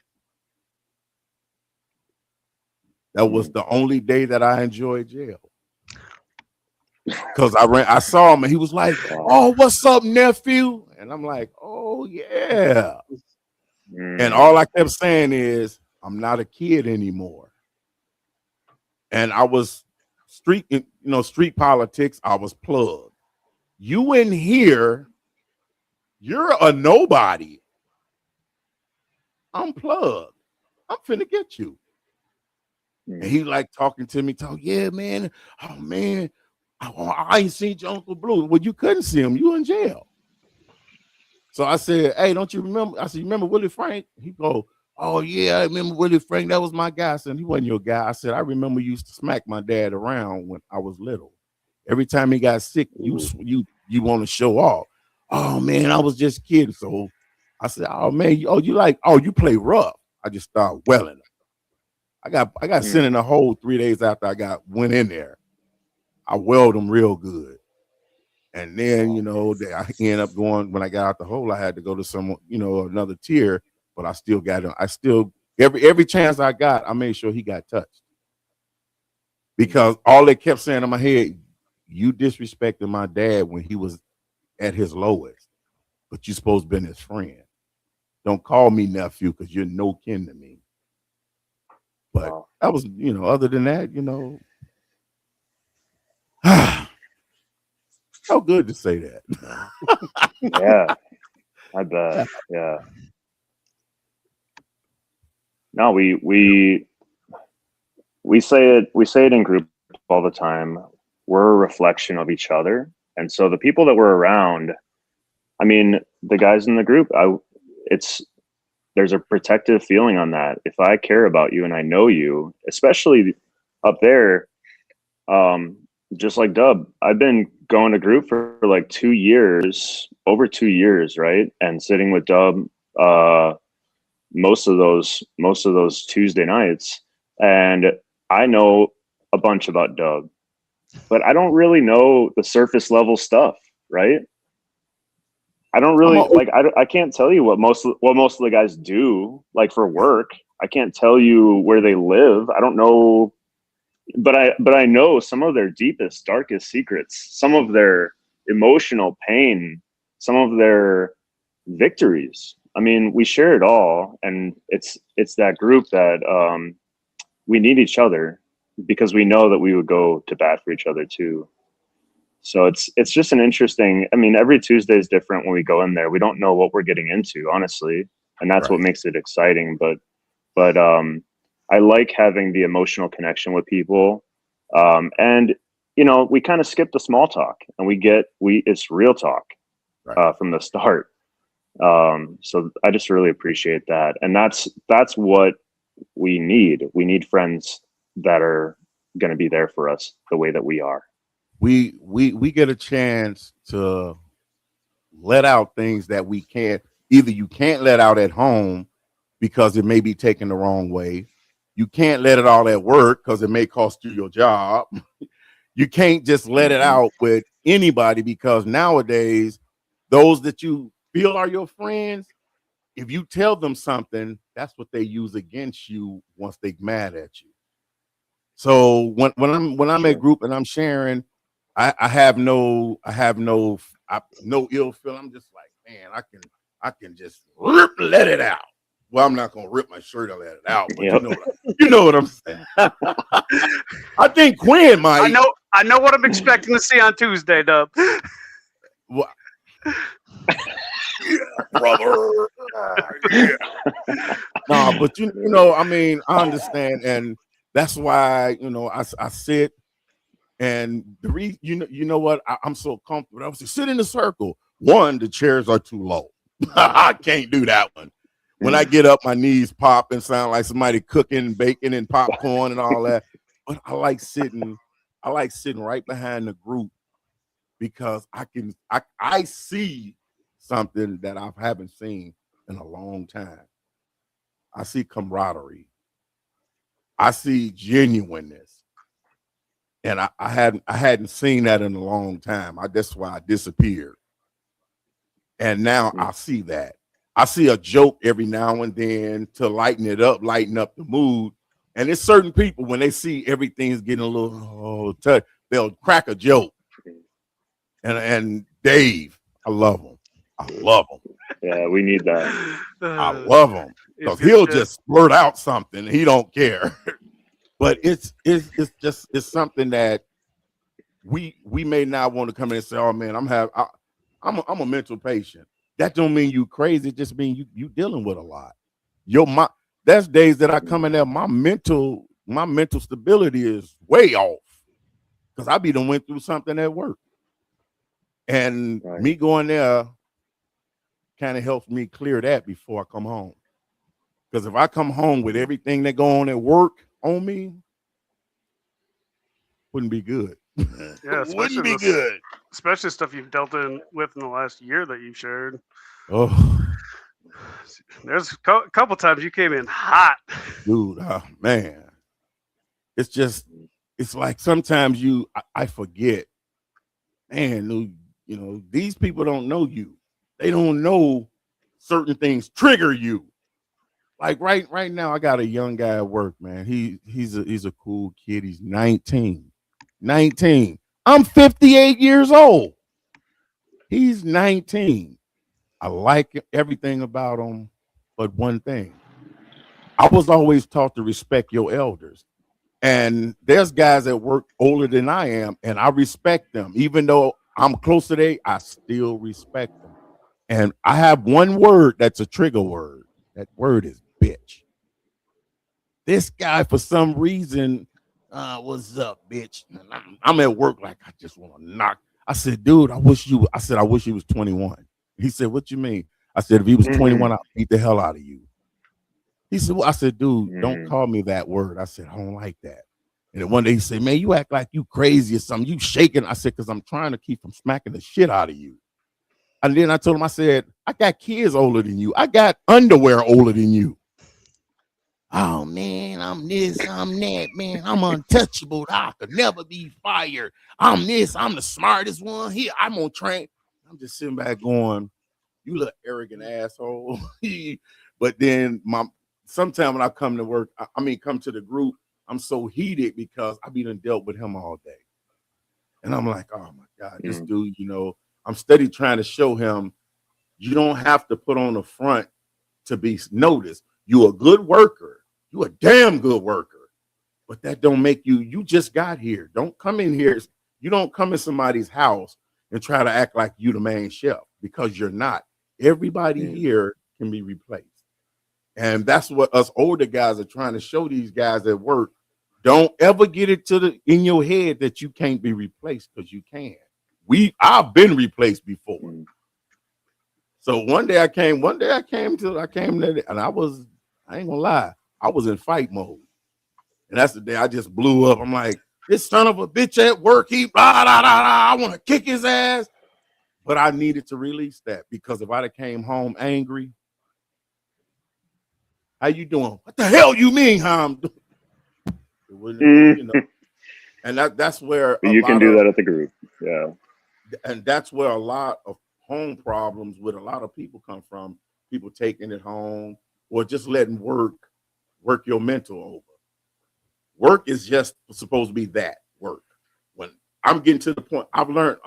That was the only day that I enjoyed jail. Because I saw him and he was like, "Oh, what's up, nephew?" And I'm like, "Oh, yeah." And all I kept saying is, I'm not a kid anymore. And I was street politics, I was plugged. You in here, you're a nobody. I'm plugged. I'm finna get you. And he like talking to me, yeah, man. Oh, man. I ain't seen your Uncle Blue. Well, you couldn't see him. You in jail. So I said, hey, don't you remember? I said, you remember Willie Frank? He go, oh, yeah, I remember Willie Frank. That was my guy. I said, he wasn't your guy. I said, I remember you used to smack my dad around when I was little. Every time he got sick, you want to show off. Oh, man, I was just kidding. So I said, oh, man, you play rough. I just started welling him. I got sent in a hole 3 days after I went in there. I welled them real good. And then, I ended up going, when I got out the hole, I had to go to another tier, but I still got him. Every chance I got, I made sure he got touched. Because all they kept saying in my head, you disrespected my dad when he was at his lowest, but you supposed to be his friend. Don't call me nephew because you're no kin to me. But that was, other than that, how good to say that. Yeah, I bet. Yeah. No, we say it in group all the time. We're a reflection of each other, And so the people that were around, I mean, the guys in the group, there's a protective feeling on that. If I care about you and I know you, especially up there, just like Dub, I've been going to group for like 2 years, over 2 years, right? And sitting with Dub most of those Tuesday nights, and I know a bunch about Dub, but I don't really know the surface level stuff, right? I don't really I can't tell you what most of the guys do like for work. I can't tell you where they live. I don't know, but I know some of their deepest, darkest secrets, some of their emotional pain, some of their victories. I mean, we share it all, and it's that group that we need each other because we know that we would go to bat for each other too. So it's just an interesting. I mean, every Tuesday is different when we go in there. We don't know what we're getting into, honestly, and that's what makes it exciting. But I like having the emotional connection with people, and you know, we kind of skip the small talk, and it's real talk from the start. So I just really appreciate that, and that's what we need. We need friends that are going to be there for us the way that we are. We get a chance to let out things that we can't, either you can't let out at home because it may be taken the wrong way. You can't let it out at work because it may cost you your job. You can't just let it out with anybody because nowadays, those that you feel are your friends, if you tell them something, that's what they use against you once they're mad at you. So when I'm at group and I'm sharing, I have no ill feel. I'm just like, man, I can just let it out. Well, I'm not gonna rip my shirt and let it out, but you know what I'm saying. I think Quinn might. I know what I'm expecting to see on Tuesday, Dub. Well, yeah, brother. Yeah. No, but you know, I mean, I understand, and that's why I sit. And the reason, you know what, I'm so comfortable. I was like, sit in a circle. One, the chairs are too low. I can't do that one. When I get up, my knees pop and sound like somebody cooking bacon and popcorn and all that. But I like sitting right behind the group because I see something that I haven't seen in a long time. I see camaraderie. I see genuineness. And I hadn't seen that in a long time. That's why I disappeared. And now I see that. I see a joke every now and then to lighten up the mood. And there's certain people, when they see everything's getting a little touch, they'll crack a joke. And Dave, I love him. Yeah, we need that. I love him because he'll just blurt out something. He don't care. But it's something that we may not want to come in and say, oh man, I'm a mental patient. That don't mean you crazy. It just means you dealing with a lot. There's days that I come in there, my mental stability is way off because I be done went through something at work. And me going there kind of helps me clear that before I come home. Because if I come home with everything that go on at work on me, wouldn't be good. Yeah, wouldn't be good. Especially stuff you've dealt with in the last year that you've shared. Oh, there's a couple times you came in hot, dude. Man, it's like sometimes I forget. Man, these people don't know you. They don't know certain things trigger you. Like right now, I got a young guy at work, man. He's a cool kid. He's 19. I'm 58 years old. He's 19. I like everything about him, but one thing. I was always taught to respect your elders. And there's guys at work older than I am, and I respect them. Even though I'm close to them, I still respect them. And I have one word that's a trigger word. That word is bitch. This guy, for some reason, what's up, bitch? And I'm at work like I just want to knock. I said, dude, I wish he was 21. He said, what you mean? I said, if he was 21, I'd beat the hell out of you. He said, well, I said, dude, don't call me that word. I said, I don't like that. And then one day he said, man, you act like you crazy or something. You shaking. I said, because I'm trying to keep from smacking the shit out of you. And then I told him, I said, I got kids older than you. I got underwear older than you. Oh, man, I'm this, I'm that, man. I'm untouchable. I could never be fired. I'm this, I'm the smartest one here. I'm on train. I'm just sitting back going, you little arrogant asshole. But then sometime when I come to work, come to the group, I'm so heated because I've been dealt with him all day. And I'm like, oh my God, this dude, I'm steady trying to show him you don't have to put on the front to be noticed. You're a good worker. You a damn good worker. But that don't make you just got here. Don't come in here. You don't come in somebody's house and try to act like you the main chef, because you're not. Everybody here can be replaced. And that's what us older guys are trying to show these guys at work. Don't ever get it in your head that you can't be replaced, because you can. I've been replaced before. So one day I came to, and I ain't gonna lie, I was in fight mode. And that's the day I just blew up. I'm like, this son of a bitch at work, he blah, blah, blah, blah, I want to kick his ass. But I needed to release that, because if I'd have came home angry, how you doing? What the hell you mean how I'm doing? It wouldn't, And that's where you can do that at the group. Yeah. And that's where a lot of home problems with a lot of people come from. People taking it home or just letting work your mental over. Work is just supposed to be that work. When I'm getting to the point, I've learned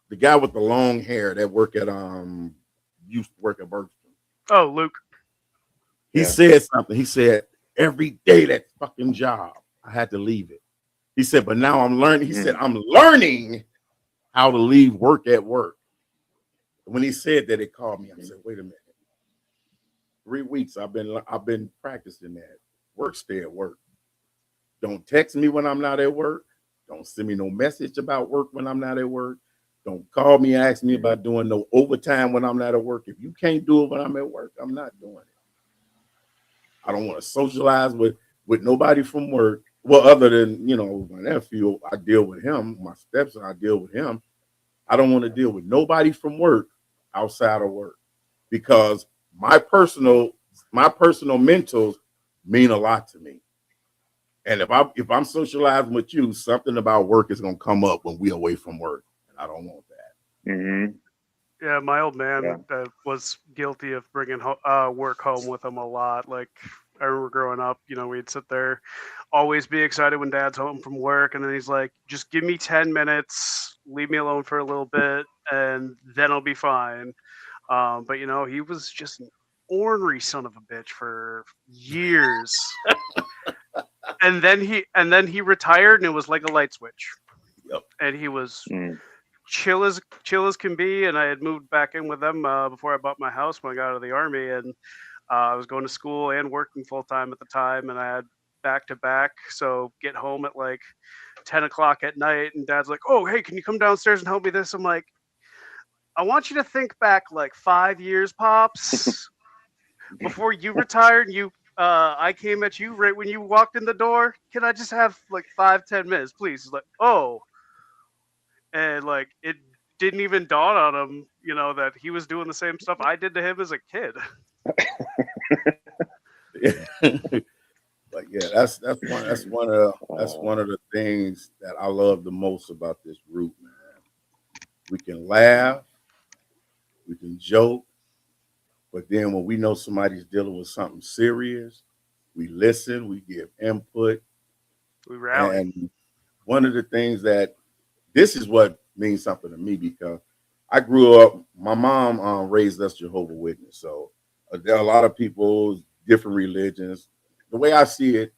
the guy with the long hair that used to work at Bergstrom. Oh, Luke. He said something. He said, every day that fucking job, I had to leave it. He said, but now I'm learning. He said, I'm learning how to leave work at work. When he said that, it called me. I said, wait a minute. 3 weeks I've been practicing that. Work, stay at work. Don't text me when I'm not at work. Don't send me no message about work when I'm not at work. Don't call me, ask me about doing no overtime when I'm not at work. If you can't do it when I'm at work, I'm not doing it. I don't want to socialize with nobody from work. Well, other than, my nephew, I deal with him. My stepson, I deal with him. I don't want to deal with nobody from work outside of work, because my personal mentals mean a lot to me. And if I'm socializing with you, something about work is going to come up when we're away from work. And I don't want that. Mm-hmm. Yeah, my old man was guilty of bringing work home with him a lot. Like, I remember growing up, we'd sit there, always be excited when Dad's home from work, and then he's like, just give me 10 minutes, leave me alone for a little bit, and then I'll be fine. But, he was just an ornery son of a bitch for years. and then he retired, and it was like a light switch. Yep. And he was chill as can be, and I had moved back in with them before I bought my house when I got out of the Army, and I was going to school and working full time at the time, and I had back to back. So get home at like 10 o'clock at night, and Dad's like, "Oh, hey, can you come downstairs and help me this?" I'm like, I want you to think back like 5 years, Pops, before you retired. I came at you right when you walked in the door. Can I just have like 5-10 minutes, please? He's like, oh, and like it didn't even dawn on him, that he was doing the same stuff I did to him as a kid. But yeah, that's one of the things that I love the most about this group, man. We can laugh, we can joke, but then when we know somebody's dealing with something serious, we listen, we give input, we rally. And one of the things this is what means something to me, because I grew up, my mom raised us Jehovah's Witness, so there are a lot of people, different religions. The way I see it,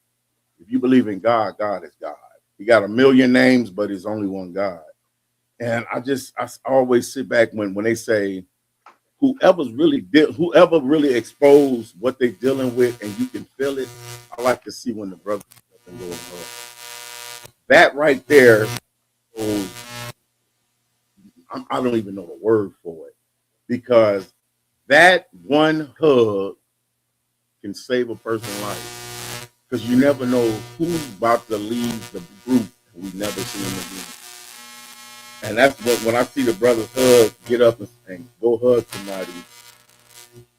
if you believe in God, God is God. He got a million names, but there's only one God. And I always sit back when they say, whoever really exposed what they're dealing with and you can feel it, I like to see when the brothers can go and that right there shows I don't even know the word for it, because that one hug can save a person's life, because you never know who's about to leave the group and we never see them again. And that's what, when I see the brothers hug, get up and go hug somebody,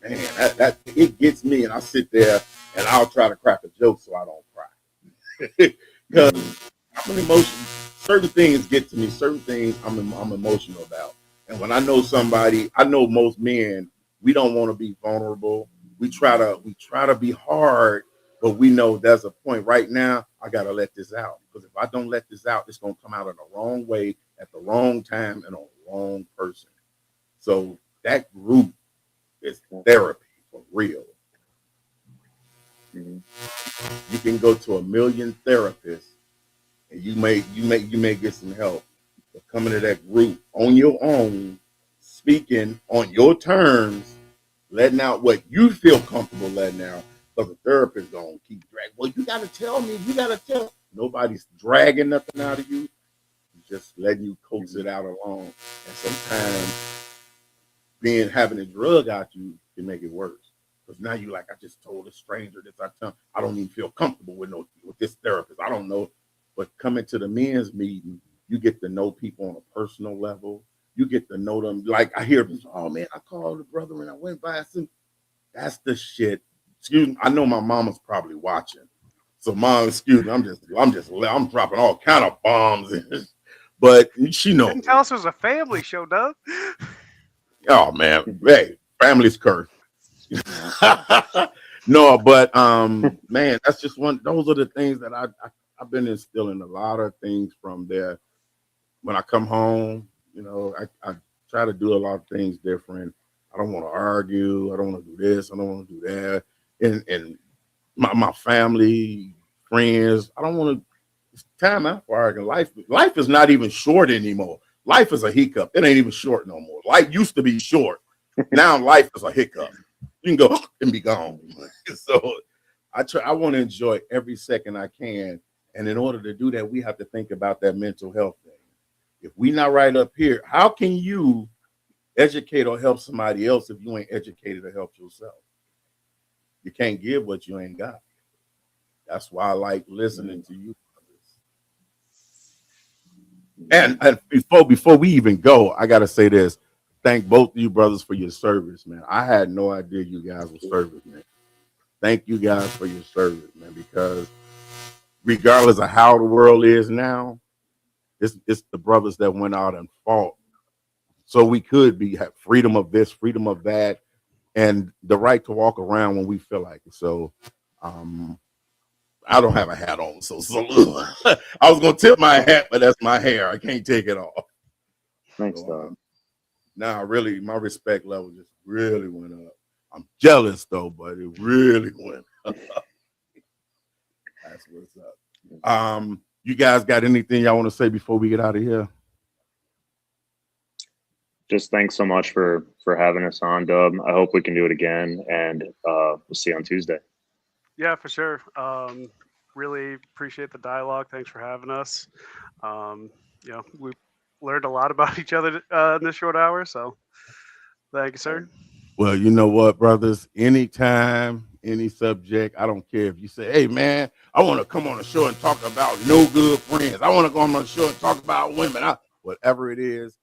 man, that it gets me, and I sit there and I'll try to crack a joke so I don't cry. Because I'm an emotion. Certain things get to me. Certain things I'm emotional about. And when I know somebody, I know most men, we don't want to be vulnerable. We try to be hard, but we know there's a point right now. I gotta let this out, because if I don't let this out, it's gonna come out in the wrong way at the wrong time and on the wrong person. So that group is therapy for real. Mm-hmm. You can go to a million therapists, and you may get some help. But coming to that group on your own, speaking on your terms, letting out what you feel comfortable letting out, because the therapist gonna keep dragging. Well, you gotta tell me. You gotta tell. Nobody's dragging nothing out of you. Just letting you coax it out along. And sometimes having a drug out you can make it worse. Because now you like, I just told a stranger this. I don't even feel comfortable with this therapist. I don't know. But coming to the men's meeting, you get to know people on a personal level. You get to know them. Like I hear them, oh man, I called the brother and I went by some. That's the shit. Excuse me. I know my mama's probably watching. So mom, excuse me, I'm dropping all kind of bombs. But she knows. Didn't tell us it was a family show, Doug. Oh man, hey, family's cursed. No, but man, that's just one. Those are the things that I've been instilling a lot of things from there. When I come home, I try to do a lot of things different. I don't want to argue. I don't want to do this. I don't want to do that. And my family, friends, I don't want to. It's time out for arguing. Life is not even short anymore. Life is a hiccup. It ain't even short no more. Life used to be short. Now life is a hiccup. You can go and be gone. So I want to enjoy every second I can. And in order to do that, we have to think about that mental health thing. If we not right up here, how can you educate or help somebody else if you ain't educated or help yourself? You can't give what you ain't got. That's why I like listening to you. And before we even go, I gotta say this. Thank both of you brothers for your service, man. I had no idea you guys were servicemen. Thank you guys for your service, man, because regardless of how the world is now, it's the brothers that went out and fought so we could have freedom of this, freedom of that, and the right to walk around when we feel like it. So I don't have a hat on, so salute. I was gonna tip my hat, but that's my hair. I can't take it off. Thanks, Doug. Now, really, my respect level just really went up. I'm jealous though, but it really went up. That's what's up. You guys got anything y'all want to say before we get out of here? Just thanks so much for having us on, Dub. I hope we can do it again, and we'll see you on Tuesday. Yeah, for sure. Really appreciate the dialogue. Thanks for having us. We learned a lot about each other in this short hour. So thank you, sir. Well, you know what, brothers? Anytime, any subject, I don't care if you say, hey, man, I want to come on the show and talk about no good friends. I want to go on the show and talk about women. Whatever it is,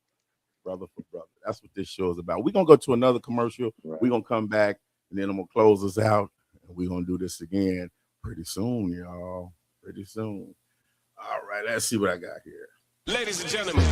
brother for brother. That's what this show is about. We're going to go to another commercial. Right. We're going to come back, and then I'm going to close us out. We're going to do this again pretty soon, y'all. Pretty soon. All right, let's see what I got here. Ladies and gentlemen.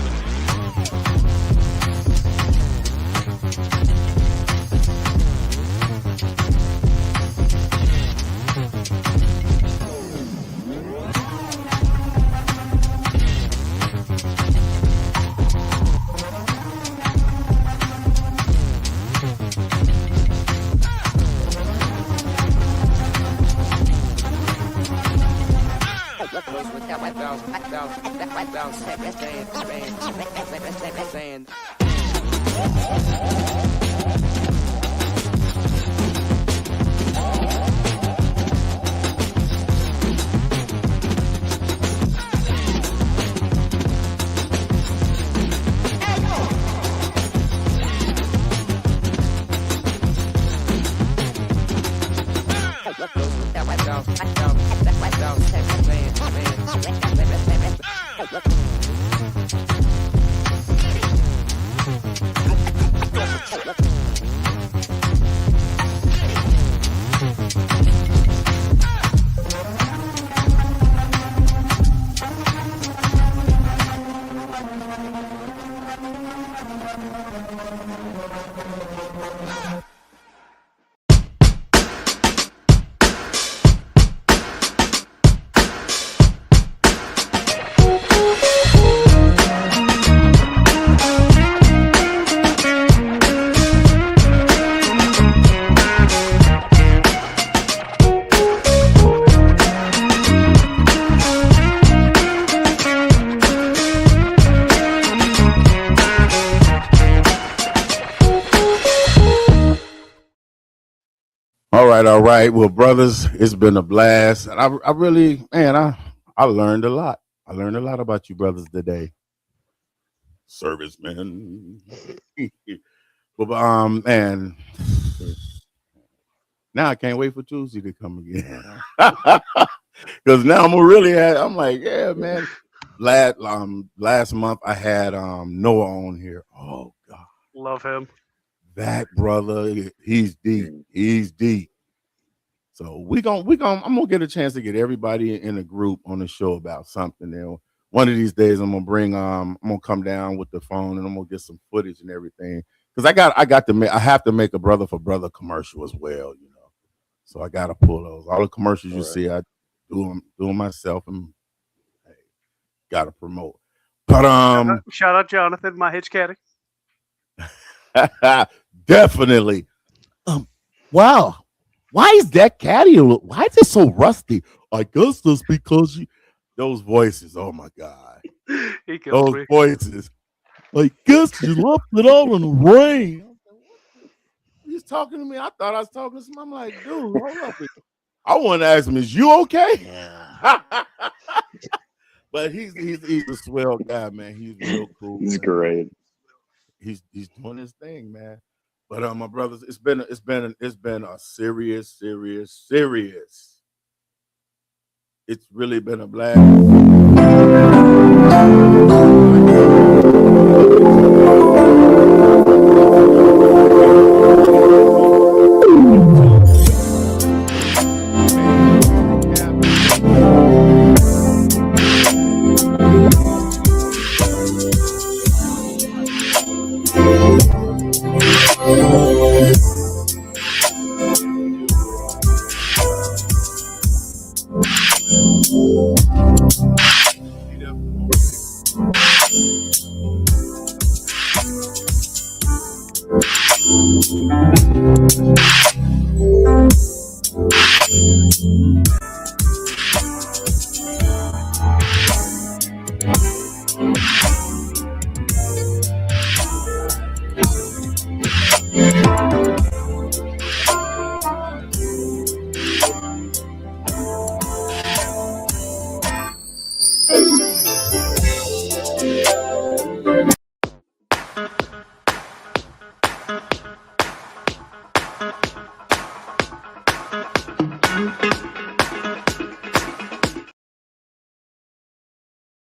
All right, all right. Well, brothers, it's been a blast. And I really, man, I learned a lot. I learned a lot about you brothers today. Servicemen. But man, now I can't wait for Tuesday to come again. Because now I'm like, yeah, man. Last month I had Noah on here. Oh God. Love him. That brother, he's deep. He's deep. So I'm gonna get a chance to get everybody in a group on the show about something. And one of these days I'm gonna come down with the phone and I'm gonna get some footage and everything. Because I have to make a brother for brother commercial as well, you know. So I gotta pull those. All the commercials you see, I do them myself and hey, gotta promote. But shout out Jonathan, my hitch caddy. definitely. Wow. Why is that caddy? Why is it so rusty? I guess that's because those voices. Oh my God. He kills Those me. voices. I guess you left it all in the rain. He's talking to me. I thought I was talking to someone. I'm like, dude, hold up. I want to ask him, is you okay? But he's a swell guy, man. He's real cool. He's man. great. He's doing his thing, man. But my brothers, it's been a serious. It's really been a blast.